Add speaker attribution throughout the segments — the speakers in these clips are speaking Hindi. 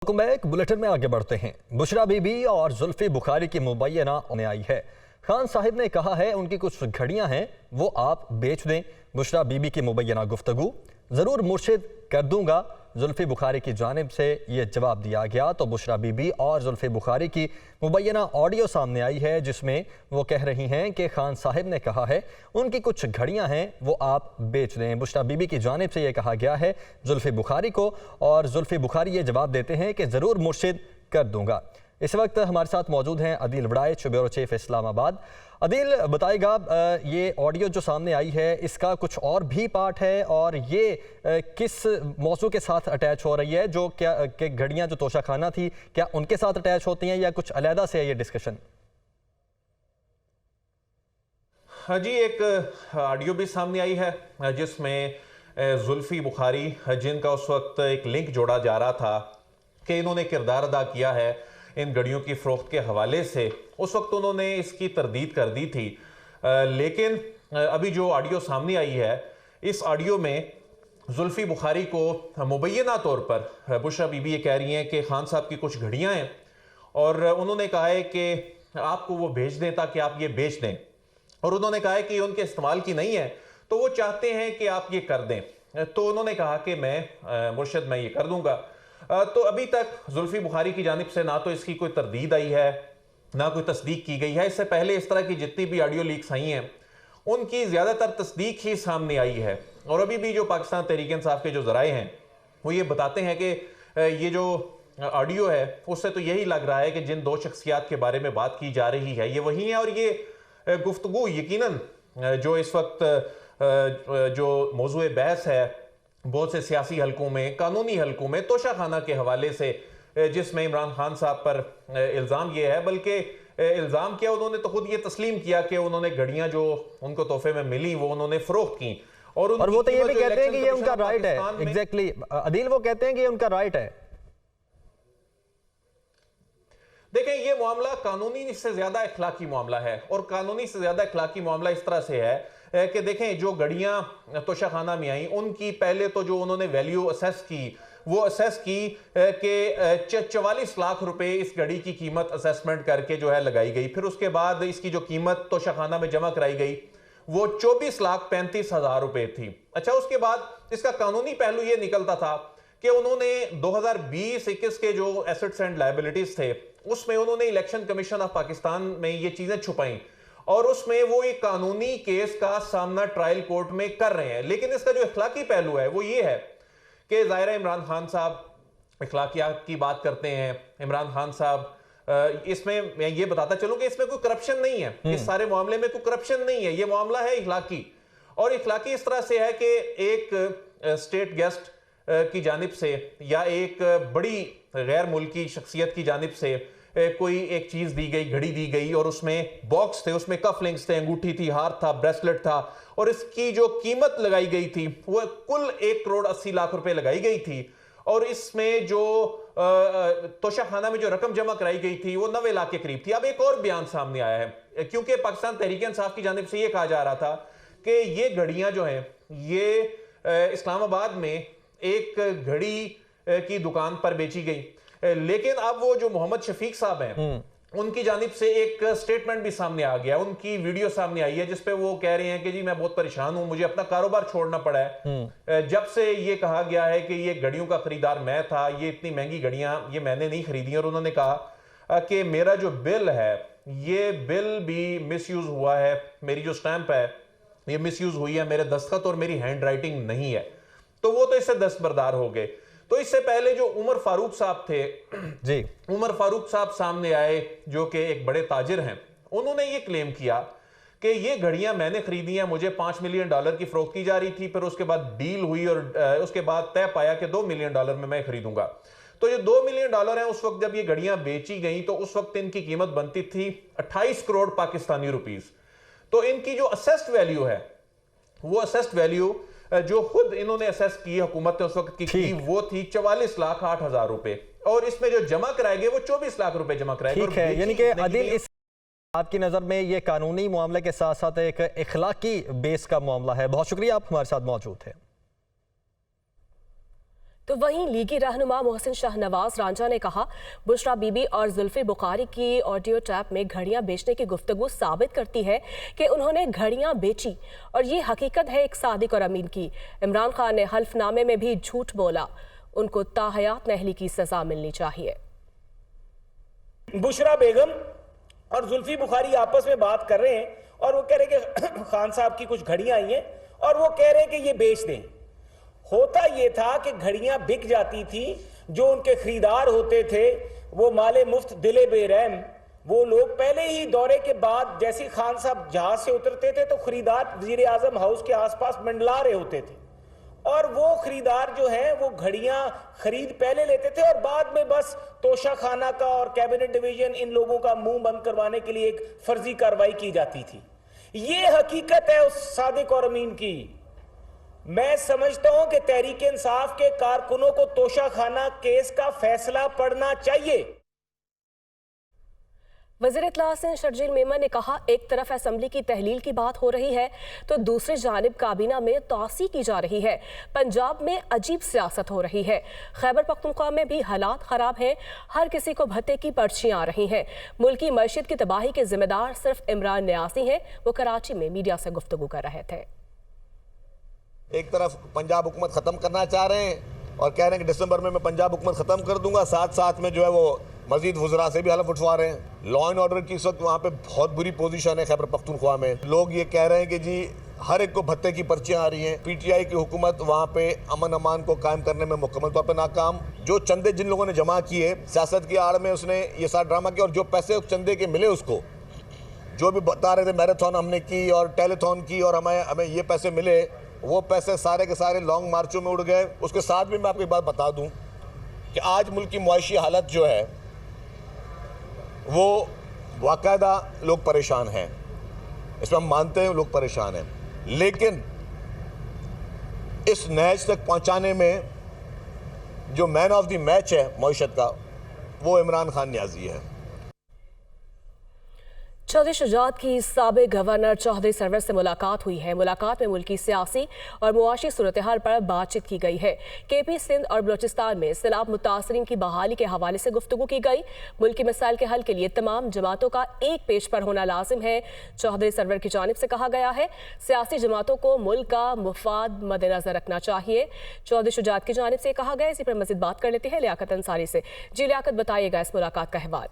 Speaker 1: एक बुलेटिन में आगे बढ़ते हैं। बुशरा बीबी और जुल्फी बुखारी की मुबैना में आई है। खान साहिब ने कहा है उनकी कुछ घड़ियां हैं वो आप बेच दें। बुशरा बीबी की मुबैना गुफ्तगू, जरूर मुर्शिद कर दूंगा, जुल्फी बुखारी की जानिब से ये जवाब दिया गया। तो बुशरा बीबी और जुल्फी बुखारी की मुबैना ऑडियो सामने आई है जिसमें वो कह रही हैं कि खान साहिब ने कहा है उनकी कुछ घड़ियां हैं वो आप बेच दें। बुशरा बीबी की जानिब से ये कहा गया है जुल्फी बुखारी को, और जुल्फी बुखारी ये जवाब देते हैं कि ज़रूर मुर्शिद कर दूंगा। इस वक्त हमारे साथ मौजूद हैं अदील वड़ाइच, ब्यूरो चीफ इस्लामाबाद। अदील, बताएगा ये ऑडियो जो सामने आई है इसका कुछ और भी पार्ट है और ये किस मौजू के साथ अटैच हो रही है? जो क्या कि घड़ियां जो तोशाखाना थी क्या उनके साथ अटैच होती हैं या कुछ अलहदा से है ये डिस्कशन?
Speaker 2: हाँ जी, एक ऑडियो भी सामने आई है जिसमें जुल्फी बुखारी, जिनका उस वक्त एक लिंक जोड़ा जा रहा था कि इन्होंने किरदार अदा किया है इन घड़ियों की फरोख्त के हवाले से, उस वक्त उन्होंने इसकी तरदीद कर दी थी। लेकिन अभी जो ऑडियो सामने आई है, इस ऑडियो में जुल्फी बुखारी को मुबैना तौर पर बुशरा बीबी ये कह रही हैं कि खान साहब की कुछ घड़ियां हैं और उन्होंने कहा है कि आपको वो भेज दें ताकि आप ये बेच दें, और उन्होंने कहा है कि उनके इस्तेमाल की नहीं है तो वो चाहते हैं कि आप ये कर दें। तो उन्होंने कहा कि मैं मुर्शिद मैं ये कर दूंगा। तो अभी तक जुल्फी बुखारी की जानिब से ना तो इसकी कोई तरदीद आई है ना कोई तस्दीक की गई है। इससे पहले इस तरह की जितनी भी ऑडियो लीक्स आई हैं उनकी ज़्यादातर तस्दीक ही सामने आई है, और अभी भी जो पाकिस्तान तहरीक इंसाफ के जो ज़राए हैं वो ये बताते हैं कि ये जो ऑडियो है उससे तो यही लग रहा है कि जिन दो शख्सियात के बारे में बात की जा रही है ये वही है, और ये गुफ्तगू यकीनन जो इस वक्त जो मौजूए बहस है बहुत से सियासी हलकों में, कानूनी हलकों में, तोशाखाना के हवाले से, जिसमें इमरान खान साहब पर इल्ज़ाम ये है, बल्कि इल्ज़ाम किया उन्होंने तो खुद ये तस्लीम किया कि उन्होंने घड़ियां जो उनको तोहफे में मिली वो उन्होंने फरोख्त की, और
Speaker 1: वो तो ये भी कहते हैं कि ये उनका राइट है। एग्जैक्टली अदील, वो कहते हैं कि ये उनका राइट है।
Speaker 2: देखें, ये मामला कानूनी से ज्यादा इखलाकी मामला है, और कानूनी से ज्यादा इखलाकी मामला इस तरह से है कि देखें जो घड़ियां तोशाखाना में आई उनकी पहले तो जो उन्होंने वैल्यू असेस की वो असेस की कि 44 लाख रुपए इस घड़ी की कीमत असेसमेंट करके जो है लगाई गई। फिर उसके बाद इसकी जो कीमत तोशाखाना में जमा कराई गई वो 24,35,000 रुपए थी। अच्छा, उसके बाद इसका कानूनी पहलू ये निकलता था कि उन्होंने 2020-21 के जो एसेट्स एंड लायबिलिटीज थे उसमें उन्होंने इलेक्शन कमीशन ऑफ पाकिस्तान में ये चीजें छुपाई, और उसमें वो एक कानूनी केस का सामना ट्रायल कोर्ट में कर रहे हैं। लेकिन इसका जो इखलाकी पहलू है वो ये है कि ज़ाहिर इमरान खान साहब इखलाकियात की बात करते हैं। इमरान खान साहब इसमें मैं ये बताता चलूं कि इसमें कोई करप्शन नहीं है, इस सारे मामले में कोई करप्शन नहीं है, ये मामला है इखलाकी। और इखलाकी इस तरह से है कि एक स्टेट गेस्ट की जानिब से या एक बड़ी गैर मुल्की शख्सियत की जानिब से कोई एक चीज दी गई, घड़ी दी गई, और उसमें बॉक्स थे, उसमें कफ लिंक्स थे, अंगूठी थी, हार था, ब्रेसलेट था, और इसकी जो कीमत लगाई गई थी वो कुल 1,80,00,000 रुपए लगाई गई थी, और इसमें जो तोशाखाना में जो रकम जमा कराई गई थी वो 90 लाख के करीब थी। अब एक और बयान सामने आया है क्योंकि पाकिस्तान तहरीक इंसाफ की जानिब से ये कहा जा रहा था कि ये घड़ियां जो हैं ये इस्लामाबाद में एक घड़ी की दुकान पर बेची गई। लेकिन अब वो जो मोहम्मद शफीक साहब हैं उनकी जानिब से एक स्टेटमेंट भी सामने आ गया, उनकी वीडियो सामने आई है जिसपे वो कह रहे हैं कि जी मैं बहुत परेशान हूं, मुझे अपना कारोबार छोड़ना पड़ा है जब से ये कहा गया है कि ये घड़ियों का खरीदार मैं था, ये इतनी महंगी घड़ियां ये मैंने नहीं खरीदी। और उन्होंने कहा कि मेरा जो बिल है ये बिल भी मिसयूज हुआ है, मेरी जो स्टैंप है ये मिसयूज हुई है, मेरे दस्तखत और मेरी हैंड राइटिंग नहीं है। तो वो तो इससे दस्तबरदार हो गए। तो इससे पहले जो उमर फारूक साहब थे
Speaker 1: जी,
Speaker 2: उमर फारूक साहब सामने आए जो कि एक बड़े ताजिर हैं, उन्होंने ये क्लेम किया कि ये घड़ियां मैंने खरीदी हैं, मुझे $5 मिलियन की फरोख्त की जा रही थी, फिर उसके बाद डील हुई और उसके बाद तय पाया कि $2 मिलियन में मैं खरीदूंगा। तो ये $2 मिलियन है, उस वक्त जब ये घड़ियां बेची गई तो उस वक्त इनकी कीमत बनती थी 28 करोड़ पाकिस्तानी रुपीस। तो इनकी जो असेस्ड वैल्यू है वो असेस्ड वैल्यू जो खुद इन्होंने असेस की हुकूमत ने उस वक्त की वो थी 44,08,000 रुपए, और इसमें जो जमा कराए गए वो 24 लाख रुपए जमा कराए गए।
Speaker 1: ठीक है, यानी कि अदील इस आपकी नजर में ये कानूनी मामले के साथ साथ एक इखलाकी बेस का मामला है। बहुत शुक्रिया, आप हमारे साथ मौजूद थे।
Speaker 3: तो वहीं लीगी रहनुमा मोहसिन शाहनवाज रांझा ने कहा, बुशरा बीबी और जुल्फी बुखारी की ऑडियो टैप में घड़ियां बेचने की गुफ्तगू साबित करती है कि उन्होंने घड़ियां बेची और ये हकीकत है एक सादिक और अमीन की। इमरान खान ने हल्फनामे में भी झूठ बोला, उनको ताहयात नहली की सजा मिलनी चाहिए।
Speaker 4: बुशरा बेगम और जुल्फी बुखारी आपस में बात कर रहे हैं और वो कह रहे हैं कि खान साहब की कुछ घड़ियां आई हैं और वो कह रहे हैं कि ये बेच दें। होता ये था कि घड़ियां बिक जाती थी, जो उनके खरीदार होते थे वो माले मुफ्त दिले बेरहम, वो लोग पहले ही दौरे के बाद जैसे खान साहब जहाज से उतरते थे तो खरीदार वजीर आजम हाउस के आसपास मंडला रहे होते थे और वो खरीदार जो हैं वो घड़ियां खरीद पहले लेते थे और बाद में बस तोशा खाना का और कैबिनेट डिवीजन इन लोगों का मुंह बंद करवाने के लिए एक फर्जी कार्रवाई की जाती थी। ये हकीकत है उस सादिक और अमीन की। मैं समझता हूं कि तहरीक इंसाफ के कारकुनों को तोशा खाना केस का फैसला पढ़ना चाहिए।
Speaker 3: वज़ीर इत्तलात शर्जील मेमन ने कहा, एक तरफ असेंबली की तहलील की बात हो रही है तो दूसरी जानिब काबीना में तौसी की जा रही है। पंजाब में अजीब सियासत हो रही है। खैबर पख्तूनख्वा में भी हालात ख़राब हैं, हर किसी को भत्ते की पर्चियाँ आ रही हैं। मुल्क की मईशत की तबाही के जिम्मेदार सिर्फ इमरान न्यासी हैं। वो कराची में मीडिया से गुफ्तगू कर रहे थे।
Speaker 5: एक तरफ पंजाब हुकूमत ख़त्म करना चाह रहे हैं और कह रहे हैं कि दिसंबर में मैं पंजाब हुकूमत ख़त्म कर दूंगा, साथ साथ में जो है वो मजीद वज़रा से भी हलफ उठवा रहे हैं। लॉ एंड ऑर्डर की इस वक्त वहाँ पे बहुत बुरी पोजीशन है खैबर पख्तूनख्वा में। लोग ये कह रहे हैं कि जी हर एक को भत्ते की पर्चियाँ आ रही हैं। पीटीआई की हुकूमत वहाँ पे अमन अमान को कायम करने में मुकम्मल तौर पर नाकाम। जो चंदे जिन लोगों ने जमा किए सियासत की आड़ में, उसने ये सारा ड्रामा किया और जो पैसे उस चंदे के मिले उसको जो भी बता रहे थे मैराथन हमने की और टेलीथॉन की और हमें ये पैसे मिले, वो पैसे सारे के सारे लॉन्ग मार्चों में उड़ गए। उसके साथ भी मैं आपको एक बात बता दूं कि आज मुल्क की मुआशी हालत जो है वो बाकायदा लोग परेशान हैं, इसमें हम मानते हैं लोग परेशान हैं, लेकिन इस नहज तक पहुंचाने में जो मैन ऑफ द मैच है मईशत का वो इमरान खान न्याजी है।
Speaker 3: चौधरी शुजात की साबिक गवर्नर चौधरी सरवर से मुलाकात हुई है। मुलाकात में मुल्की सियासी और मुआशी सूरत हाल पर बातचीत की गई है। केपी सिंध और बलोचिस्तान में सैलाब मुतासरीन की बहाली के हवाले से गुफ्तगू की गई। मुल्की मसाइल के हल के लिए तमाम जमातों का एक पेज पर होना लाजिम है। चौधरी सरवर की जानिब से कहा गया है, सियासी जमातों को मुल्क का मुफाद मद्देनजर रखना चाहिए। चौधरी शुजात की जानिब से कहा गया। इसी पर मज़ीद बात कर लेते हैं लियाकत अंसारी से। जी लियाकत, बताइएगा इस मुलाकात का अहवाल।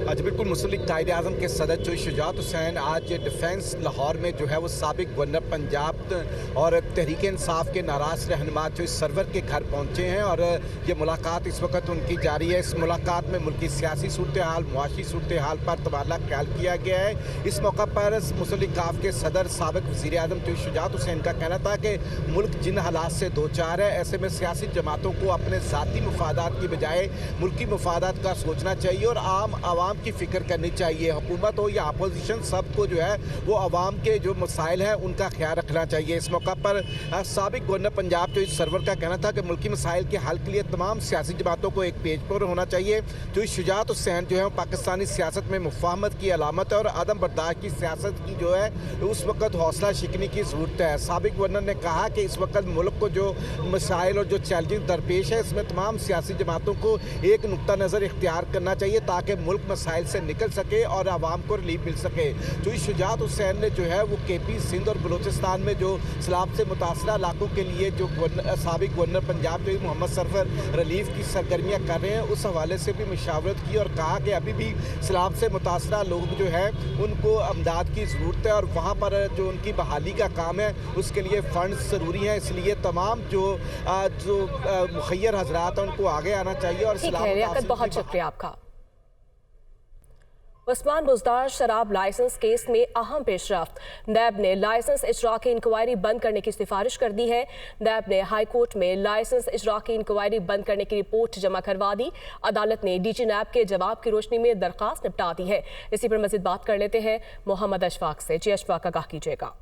Speaker 6: आज बिल्कुल मुस्लिम कायदे आज़म के सदर चौधरी शुजात हुसैन आज डिफेंस लाहौर में जो है वो साबिक गवर्नर पंजाब और तहरीक इंसाफ के नाराज़ रहनुमा चौधरी सरवर के घर पहुंचे हैं और ये मुलाकात इस वक्त उनकी जारी है। इस मुलाकात में मुल्की सियासी सूरत हाल, मुआशी सूरत हाल पर तबादला ख्याल किया गया है। इस मौका पर मुस्लिम काफ के सदर साबिक वज़ीर आज़म चौधरी शुजात हुसैन का कहना था कि मुल्क जिन हालात से दो चार है, ऐसे में सियासी जमातों को अपने ज़ाती मफादात की बजाय मुल्की मफादात का सोचना चाहिए और आम आवाम की फिक्र करनी चाहिए। हुकूमत हो या अपोजिशन, सबको जो है वो आवाम के जो मसाइल हैं उनका ख्याल रखना चाहिए। इस मौका पर साबिक गवर्नर पंजाब चौधरी सरवर का कहना था कि मुल्की मसाइल के हल के लिए तमाम सियासी जमातों को एक पेज पर होना चाहिए। चौधरी शुजात हुसैन जो है पाकिस्तानी सियासत में मुफाहमत की अलामत है और आदम बर्दाश्त की सियासत की जो है उस वक्त हौसला शिकनी की ज़रूरत है। साबिक गवर्नर ने कहा कि इस वक्त मुल्क को जो मसाइल और जो चैलेंज दरपेश है, इसमें तमाम सियासी जमातों को एक नुक्ता नज़र इख्तियार करना चाहिए ताकि मुल्क मसाइल से निकल सके और आवाम को रिलीफ मिल सके। चौधरी शुजात हुसैन ने जो है वो केपी सिंध और बलोचिस्तान में जो सैलाब से मुतासरा इलाकों के लिए जो साबिक गवर्नर पंजाब जो मोहम्मद सरवर रिलीफ की सरगर्मियाँ कर रहे हैं, उस हवाले से भी मशावरत की और कहा कि अभी भी सैलाब से मुतासरा लोग जो है उनको अमदाद की ज़रूरत है और वहाँ पर जो उनकी बहाली का काम है उसके लिए फ़ंड ज़रूरी हैं। इसलिए तमाम जो मुखैर हजरात हैं उनको आगे आना चाहिए। और
Speaker 3: बहुत शुक्रिया आपका। उस्मान बुज़दार शराब लाइसेंस केस में अहम पेशरफ्त। नैब ने लाइसेंस इजरा की इंक्वायरी बंद करने की सिफारिश कर दी है। नैब ने हाई कोर्ट में लाइसेंस इजरा की इंक्वायरी बंद करने की रिपोर्ट जमा करवा दी। अदालत ने डीजी नैब के जवाब की रोशनी में दरखास्त निपटा दी है। इसी पर मज़ीद बात कर लेते हैं मोहम्मद अशफाक से। जी अशफाक, आगाह कीजिएगा।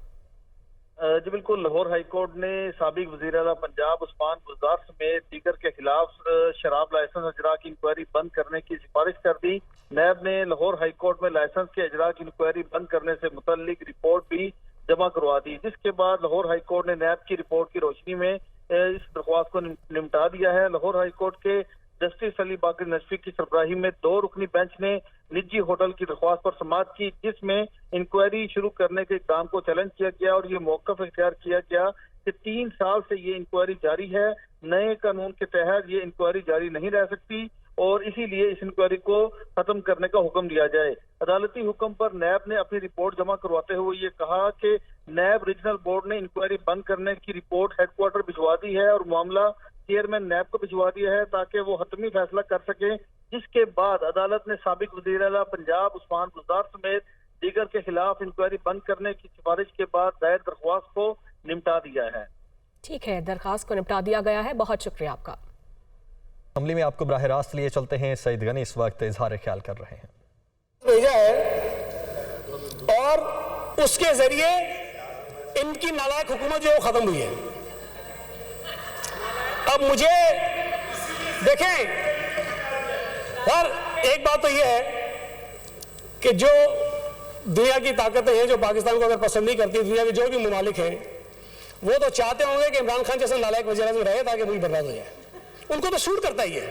Speaker 7: जी बिल्कुल, लाहौर हाई कोर्ट ने साबिक वज़ीर आला पंजाब उस्मान बुज़दार समेत दीगर के खिलाफ शराब लाइसेंस इजरा की इंक्वायरी बंद करने की सिफारिश कर दी। नैब ने लाहौर हाई कोर्ट में लाइसेंस के इजरा की इंक्वायरी बंद करने से मुतल्लिक रिपोर्ट भी जमा करवा दी, जिसके बाद लाहौर हाई कोर्ट ने नैब की रिपोर्ट की रोशनी में इस दरख्वास्त को निपटा दिया है। लाहौर हाई कोर्ट के जस्टिस अली बाकर नजफी की सरबराही में 2 रुकनी बेंच ने निजी होटल की दरख्वास्त पर समाअत की, जिसमें इंक्वायरी शुरू करने के काम को चैलेंज किया गया और ये मौक़िफ़ इख्तियार किया गया कि 3 साल से ये इंक्वायरी जारी है। नए कानून के तहत ये इंक्वायरी जारी नहीं रह सकती और इसीलिए इस इंक्वायरी को खत्म करने का हुक्म दिया जाए। अदालती हुक्म पर नैब ने अपनी रिपोर्ट जमा करवाते हुए ये कहा कि नैब रीजनल बोर्ड ने इंक्वायरी बंद करने की रिपोर्ट हेडक्वार्टर भिजवा दी है और मामला चेयरमैन नैब को भिजवा दिया है ताकि वो हतमी फैसला कर सके, जिसके बाद अदालत ने साबिक वज़ीर आला पंजाब उस्मान बुज़दार समेत दीगर के खिलाफ इंक्वायरी बंद करने की सिफारिश के बाद दायर दरख्वास्त को निपटा दिया है।
Speaker 3: ठीक है, दरखास्त को निपटा दिया गया है। बहुत शुक्रिया आपका।
Speaker 1: अमली में आपको बराह रास्त लिए चलते हैं। सईद गनी इस वक्त इजहार ख्याल कर रहे हैं।
Speaker 8: भेजा है और उसके जरिए इनकी नालायक हुकूमत जो है वो खत्म हुई है। अब मुझे देखें यार, एक बात तो यह है कि जो दुनिया की ताकतें हैं जो पाकिस्तान को अगर पसंद नहीं करती, दुनिया के जो भी मुमालिक हैं वो तो चाहते होंगे कि इमरान खान जैसा नालायक वज़ीर-ए-आज़म रहे ताकि मुल्क बर्बाद हो जाए। उनको तो सूट करता ही है।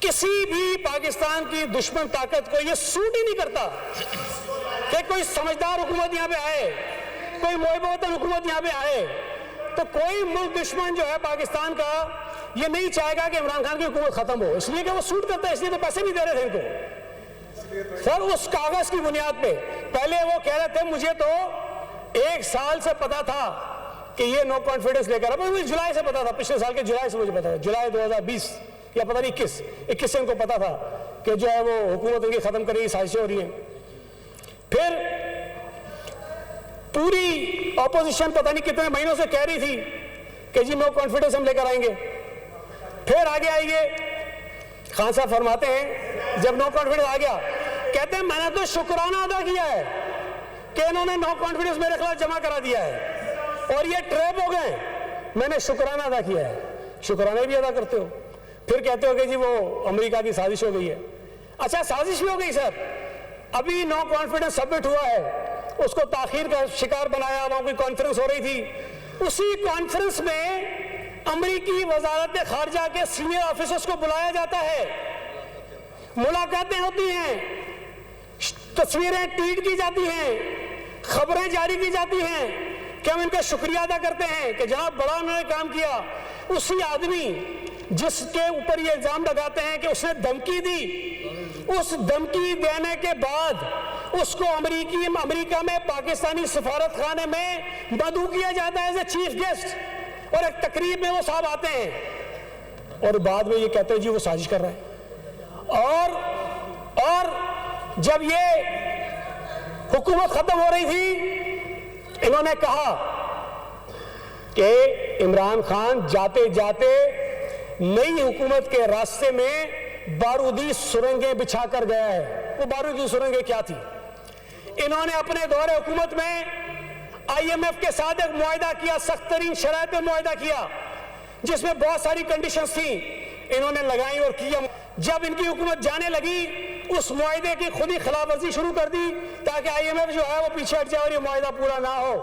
Speaker 8: किसी भी पाकिस्तान की दुश्मन ताकत को यह सूट ही नहीं करता कि कोई समझदार हुकूमत यहां पे आए, कोई मोहब्बतन हुकूमत यहां पे आए। तो कोई मुल्क दुश्मन जो है पाकिस्तान का ये नहीं चाहेगा कि इमरान खान की हुकूमत खत्म हो, इसलिए कि वो सूट करता है, इसलिए तो पैसे भी दे रहे थे इनको। सर उस कागज की बुनियाद पे पहले वो कह रहे थे मुझे तो 1 साल से पता था कि ये नो कॉन्फिडेंस लेकर, अब मुझे जुलाई से पता था, पिछले साल के जुलाई से मुझे पता था, जुलाई 2020 या पता नहीं 21 से इनको पता था कि जो है वो हुकूमत इनकी खत्म करेगी, साजिशें हो रही हैं। फिर पूरी ऑपोजिशन पता नहीं कितने महीनों से कह रही थी कि जी नो कॉन्फिडेंस हम लेकर आएंगे। फिर आगे आएंगे, खान साहब फरमाते हैं जब नो कॉन्फिडेंस आ गया, कहते हैं मैंने तो शुक्राना अदा किया है कि इन्होंने नो कॉन्फिडेंस मेरे खिलाफ जमा करा दिया है और ये ट्रैप हो गए, मैंने शुक्राना अदा किया है। शुक्राना भी अदा करते हो, फिर कहते हो कि जी वो अमेरिका की साजिश हो गई है। अच्छा, साजिश भी हो गई सर, अभी नो कॉन्फिडेंस सबमिट हुआ है, उसको ताखीर का शिकार बनाया, वहां कोई कॉन्फ्रेंस हो रही थी, उसी कॉन्फ्रेंस में अमेरिकी वजारत खारजा के सीनियर ऑफिसर्स को बुलाया जाता है, मुलाकातें होती हैं, तस्वीरें ट्वीट की जाती हैं, खबरें जारी की जाती हैं कि हम इनका शुक्रिया अदा करते हैं कि जनाब बड़ा उन्होंने काम किया। उसी आदमी जिसके ऊपर ये इल्जाम लगाते हैं कि उसने धमकी दी, उस धमकी देने के बाद उसको अमेरिका में पाकिस्तानी सफारत खाने में मदऊ किया जाता है एज ए चीफ गेस्ट, और एक तकरीब में वो साहब आते हैं और बाद में ये कहते हैं जी वो साजिश कर रहे हैं। और जब ये हुकूमत खत्म हो रही थी, इन्होंने कहा कि इमरान खान जाते जाते नई हुकूमत के रास्ते में बारूदी सुरंगें बिछा कर गया है। वो बारूदी सुरंगें क्या थी? इन्होंने अपने दौरे हुकूमत में IMF के साथ एक मुआहिदा किया, सख्त तरीन शराइत में मुआहिदा किया, जिसमें बहुत सारी कंडीशंस थी, इन्होंने लगाई और किया। जब इनकी हुकूमत जाने लगी, उस मुआहिदे की खुद ही खिलाफ वर्जी शुरू कर दी ताकि IMF जो है वो पीछे हट जाए और ये मुआहिदा पूरा ना हो।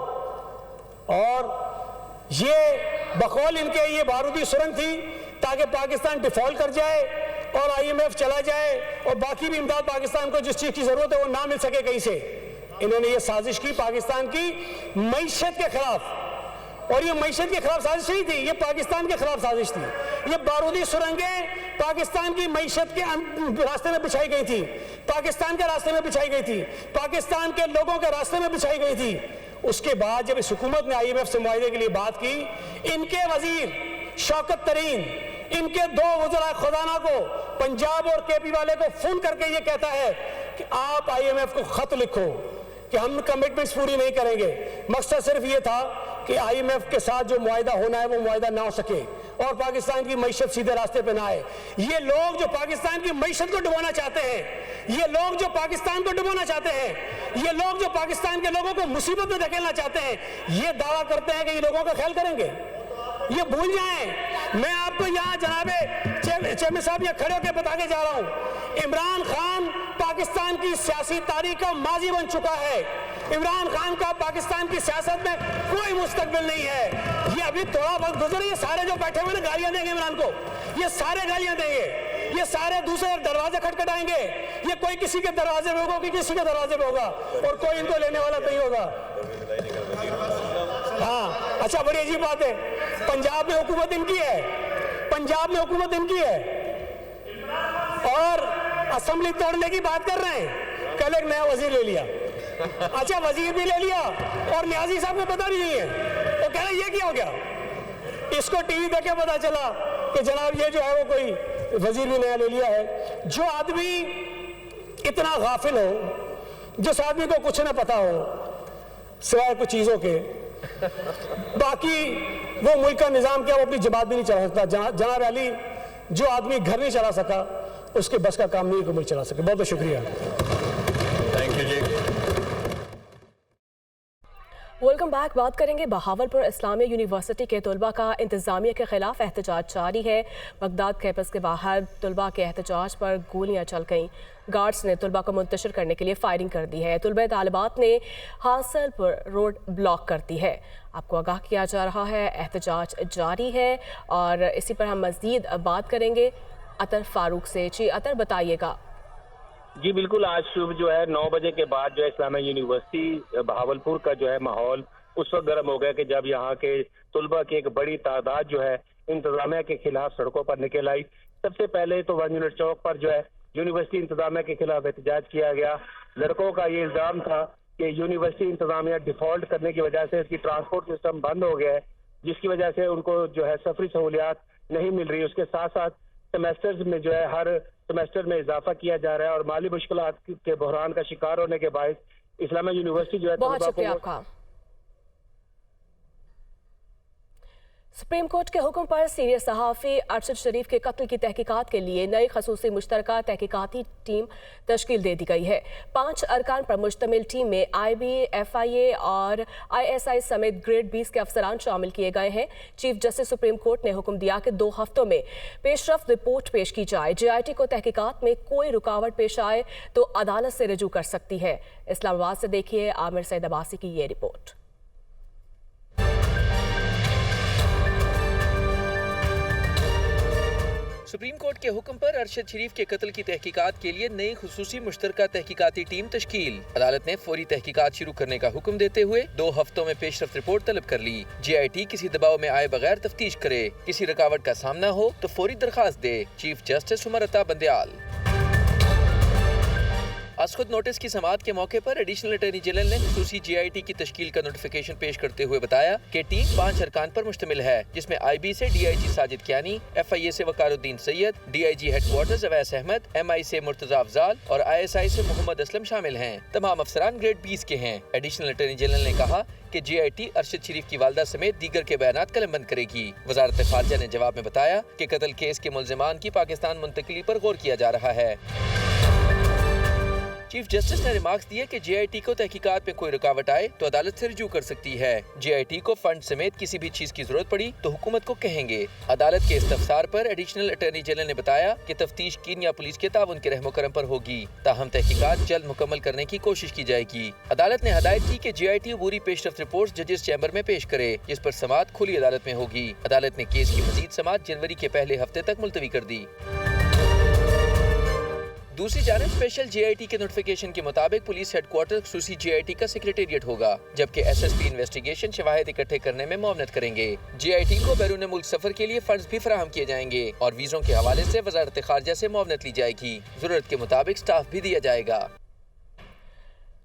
Speaker 8: और ये बकौल इनके ये बारूदी सुरंग थी ताकि पाकिस्तान डिफॉल्ट कर जाए और IMF चला जाए और बाकी भी इमदाद पाकिस्तान को जिस चीज की जरूरत है वो ना मिल सके कहीं से। इन्होंने ये साजिश की पाकिस्तान की मईशत के खिलाफ, और ये मईशत के खिलाफ साजिश नहीं थी, ये पाकिस्तान के खिलाफ साजिश थी। ये बारूदी सुरंगें पाकिस्तान की मईशत के रास्ते में बिछाई गई थी, पाकिस्तान के रास्ते में बिछाई गई थी, पाकिस्तान के लोगों के रास्ते में बिछाई गई थी। उसके बाद जब इस हुकूमत ने IMF से मुआहिदे के लिए बात की, इनके वजीर शौकत तरीन इनके 2 वज़रा खुदाना को, पंजाब और KP वाले को फोन करके ये कहता है कि आप IMF को खत लिखो कि हम कमिटमेंट्स पूरी नहीं करेंगे। मकसद सिर्फ ये था कि IMF के साथ जो मुआहिदा होना है वो मुआहिदा ना हो सके और पाकिस्तान की मईशत सीधे रास्ते पे ना आए। ये लोग जो पाकिस्तान की मईशत को डुबोना चाहते हैं, ये लोग जो पाकिस्तान को डुबोना चाहते हैं, ये लोग जो पाकिस्तान के लोगों को मुसीबत में धकेलना चाहते हैं, ये दावा करते हैं कि ये लोगों का ख्याल करेंगे। ये भूल जाएं। मैं आपको यहाँ जनाबे चेयरमैन साहब ये खड़े होकर बता के जा रहा हूँ, इमरान खान पाकिस्तान की सियासी तारीख का माजी बन चुका है। इमरान खान का पाकिस्तान की सियासत में कोई मुस्तकबिल नहीं है। ये अभी थोड़ा वक्त गुजर, ये सारे जो बैठे हुए ना गालियां देंगे इमरान को, ये सारे गालियां देंगे, ये सारे दूसरे दरवाजे खटखटाएंगे। ये कोई किसी के दरवाजे पे होगा, कोई किसी के दरवाजे पे होगा, और कोई इनको लेने वाला नहीं होगा। हाँ, अच्छा, बड़ी अजीब बात है, पंजाब में हुकूमत इनकी है, पंजाब में हुकूमत इनकी है, और असेंबली तोड़ने की बात कर रहे हैं। कल एक नया वजीर ले लिया, अच्छा वजीर भी ले लिया, और न्याजी साहब को पता नहीं है, वो कह रहे ये क्या हो गया। इसको टीवी देख के पता चला कि जनाब ये जो है वो कोई वजीर भी नया ले लिया है। जो आदमी इतना गाफिल हो, जिस आदमी को कुछ ना पता हो सिवाय कुछ चीजों के, बाकी वो मुल्क का निजाम क्या, वो अपनी जमात भी नहीं चला सकता। जनाब अली जो आदमी घर नहीं चला सका, उसके बस का काम नहीं को मुल्क चला सके। बहुत बहुत शुक्रिया,
Speaker 1: thank you ji.
Speaker 3: Welcome back. बात करेंगे बहावलपुर इस्लामिया यूनिवर्सिटी के तलबा का इंतजामिया के खिलाफ एहतजाज जारी है। बगदाद कैंपस के बाहर तलबा के एहतजाज पर गोलियां चल गईं। गार्ड्स ने तलबा को मुंतशिर करने के लिए फायरिंग कर दी है। तलबा तालिबात ने हासलपुर रोड ब्लॉक कर दी है। आपको आगाह किया जा रहा है, एहतजाज जारी है, और इसी पर हम मज़ीद बात करेंगे अतर फारूक से। जी अतर, बताइएगा।
Speaker 4: जी बिल्कुल, आज सुबह जो है 9 बजे के बाद जो है इस्लामिया यूनिवर्सिटी बहावलपुर का जो है माहौल उस वक्त गर्म हो गया कि जब यहाँ के तलबा की एक बड़ी तादाद जो है इंतजामिया के खिलाफ सड़कों पर निकल आई। सबसे पहले तो 1 यूनिट चौक पर जो है यूनिवर्सिटी इंतजामिया के खिलाफ एहतजाज किया गया। लड़कों का ये इल्जाम था कि यूनिवर्सिटी इंतजामिया डिफॉल्ट करने की वजह से इसकी ट्रांसपोर्ट सिस्टम बंद हो गया है, जिसकी वजह से उनको जो है सफरी सहूलियात नहीं मिल रही। उसके साथ साथ सेमेस्टर्स में जो है हर सेमेस्टर में इजाफा किया जा रहा है, और माली मुश्किलात के बहरान का शिकार होने के बायस इस्लामिया यूनिवर्सिटी जो है
Speaker 3: बहुत शुक्रिया आपका। सुप्रीम कोर्ट के हुक्म पर सीनियर सहाफ़ी अरशद शरीफ के कत्ल की तहकीकात के लिए नई खसूसी मुश्तरका तहकीकाती टीम तश्कील दे दी गई है। 5 अरकान पर मुश्तमिल टीम में IB, FIA और ISI समेत ग्रेड 20 के अफसरान शामिल किए गए हैं। चीफ जस्टिस सुप्रीम कोर्ट ने हुक्म दिया कि 2 हफ्तों में पेशरफ्त रिपोर्ट पेश की जाए। JIT को तहकीकात में कोई रुकावट पेश आए तो अदालत से रजू कर सकती है। इस्लामाबाद से देखिए आमिर सईद अब्बासी की ये रिपोर्ट।
Speaker 9: सुप्रीम कोर्ट के हुक्म पर अरशद शरीफ के कत्ल की तहकीकात के लिए नई खुसूसी मुश्तरका तहकीकाती टीम तश्कील। अदालत ने फौरी तहकीकात शुरू करने का हुक्म देते हुए 2 हफ्तों में पेशरफ्त रिपोर्ट तलब कर ली। JIT किसी दबाव में आए बगैर तफ्तीश करे, किसी रुकावट का सामना हो तो फौरी दरखास्त दे। Chief justice Umar Ata Bandial. आज खुद नोटिस की समाअत के मौके पर एडिशनल अटॉर्नी जनरल ने खुसूसी JIT की तश्कील का नोटिफिकेशन पेश करते हुए बताया कि टीम 5 अरकान पर मुश्तमिल है, जिसमें IB से DIG साजिद कियानी, FIA से Waqaruddin Syed, DIG headquarters Awais Ahmad, MI से मुर्तजा अफजाल और ISI से मोहम्मद असलम शामिल हैं। तमाम अफसरान ग्रेड 20 के हैं। एडिशनल अटॉर्नी जनरल ने कहा कि JIT अरशद शरीफ की वालदा समेत दीगर के बयानात कलमबंद करेगी। वजारत खारजा ने जवाब में बताया कि कत्ल केस के मुल्जिमान की पाकिस्तान मुंतकिली पर गौर किया जा रहा है। चीफ जस्टिस ने रिमार्क्स दिए कि JIT को तहकीकात में कोई रुकावट आए तो अदालत से रजू कर सकती है। JIT को फंड समेत किसी भी चीज की जरूरत पड़ी तो हुकूमत को कहेंगे। अदालत के इस्तफसार पर एडिशनल अटॉर्नी जनरल ने बताया कि तफ्तीश कीनिया पुलिस के ताउन के रहमो करम पर होगी, ताहम तहकीकात जल्द मुकम्मल करने की कोशिश की जाएगी। अदालत ने हदायत की कि JIT अबूरी पेशरफ्त रिपोर्ट जजेस चैम्बर में पेश करे, जिस पर समाअत खुली अदालत में होगी। अदालत ने केस की मजीद समाअत जनवरी के पहले हफ्ते तक मुलतवी कर दी। दूसरी जानब स्पेशल JIT के नोटिफिकेशन के मुताबिक पुलिस हेडक्वार्टर खुसूसी JIT का सेक्रेटेरिएट होगा, जबकि SSP इन्वेस्टिगेशन शवाहिद इकट्ठे करने में मुआवनत करेंगे। JIT को बैरून मुल्क सफर के लिए फंड्स भी फराहम किए जाएंगे और वीजों के हवाले से वजारत खारजा से मुआवनत ली जाएगी। जरूरत के मुताबिक स्टाफ भी दिया जाएगा।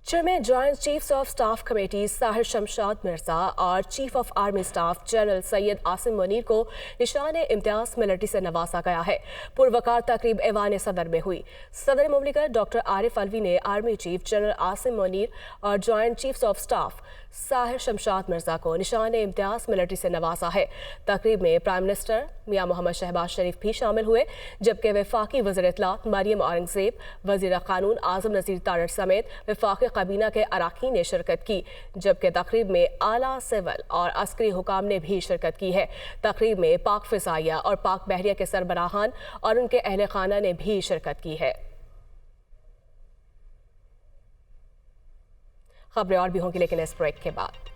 Speaker 3: Chairman joint chiefs of staff committee Sahir Shamshad Mirza और chief of army staff general Syed Asim Munir को निशान इम्तियाज मिलिट्री से नवाजा गया है। पुरवकार तकरीब ऐवान सदर में हुई। सदर मुमलिकत डॉक्टर आरिफ अलवी ने army chief general Asim Munir और joint chiefs of staff Sahir Shamshad Mirza को निशान इम्तियाज मिलिट्री से नवाजा है। तकरीब में प्राइम मिनिस्टर मियां मोहम्मद शहबाज शरीफ भी शामिल हुए, जबकि वफाकी वज़ीर इत्तलात मरियम औरंगजेब, वज़ीर कानून आज़म नज़ीर तारड़ समेत वफाकी काबीना के अराकीन ने शिरकत की। जबकि तकरीब में आला सिविल और अस्करी हुकाम ने भी शिरकत की है। तकरीब में पाक फिजाइया और पाक बहरिया के सरबराहान और उनके अहल खाना ने भी शिरकत की है। खबरें और भी होंगी लेकिन इस ब्रेक के बाद।